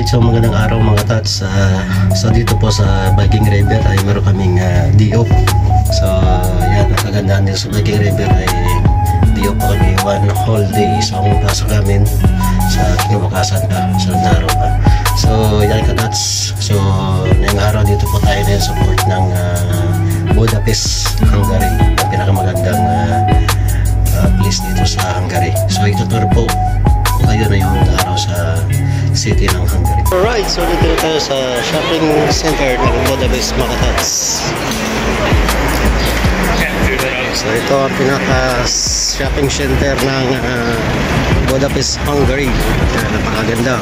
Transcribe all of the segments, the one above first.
Alright, so magandang araw mga tats. So dito po sa Viking River ay meron kaming D.O. So yan, ang kagandahan nito sa Viking River ay D.O. po kami one whole day. So ang pasok namin sa kinumakasan pa, sa araw pa. So yan ka tats. So ngayong araw dito po tayo na support ng Budapest, Hungary. Ang pinakamagandang place dito sa Hungary. So itutur po kayo na yung araw sa city ng Hungary. Alright, so dito tayo sa shopping center ng Budapest, mga tats. So ito ang pinaka shopping center ng Budapest, Hungary. Napakaganda.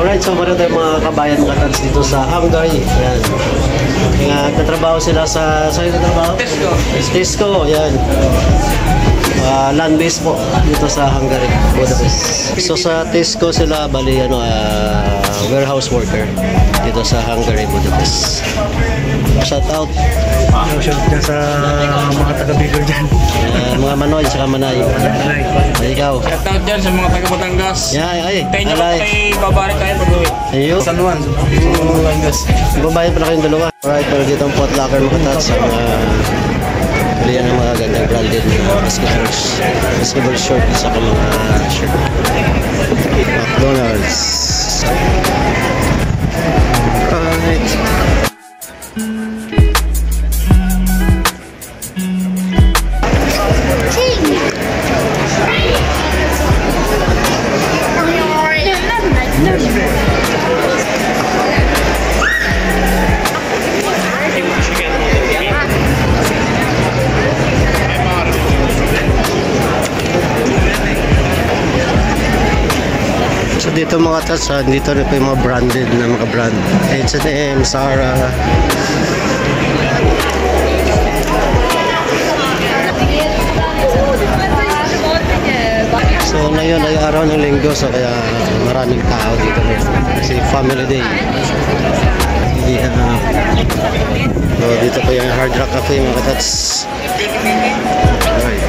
Alright, so meron tayong mga kabayan, mga tats dito sa Hungary. Yan. Nagtatrabaho sila sa yung trabaho? Tesco, yan. Land base po dito sa Hungary, Budapest. So sa Tesco sila, bali warehouse worker dito sa Hungary, Budapest. Shout out. Shout out sa mga taga-Bicol dyan. Mga Manoy sa Manay. Ikaw. Shout out dyan sa mga taga-Batangas. Ay. Tayo nyo kay babari tayo pag-uwi. Ayo. San Juan. Batangas. Babayan pala kayong dalawa. Alright, pero dito ang pot locker mga tats. Pilihan ng mga gandang branded basketball short sa mga shirt. McDonald's. Alright. So dito mga tats, dito rin po yung mga branded na mga brand. H&M, Zara. So ngayon ay araw ng linggo, so kaya maraming tao dito rin. Kasi family day. So dito po yung Hard Rock Cafe mga tats. Alright.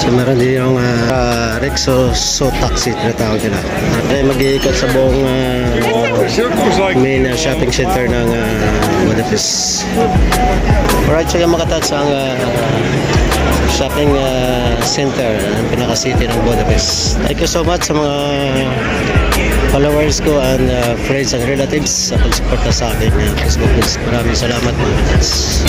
So meron din yung Rexo Taxi na tawag nila. At mag-iikot sa buong main shopping center ng Budapest. Alright, so yung makatats ang shopping center ng pinaka-city ng Budapest. Thank you so much sa mga followers ko and friends and relatives sa pag-suporta sa akin Facebook. Maraming salamat mga katats.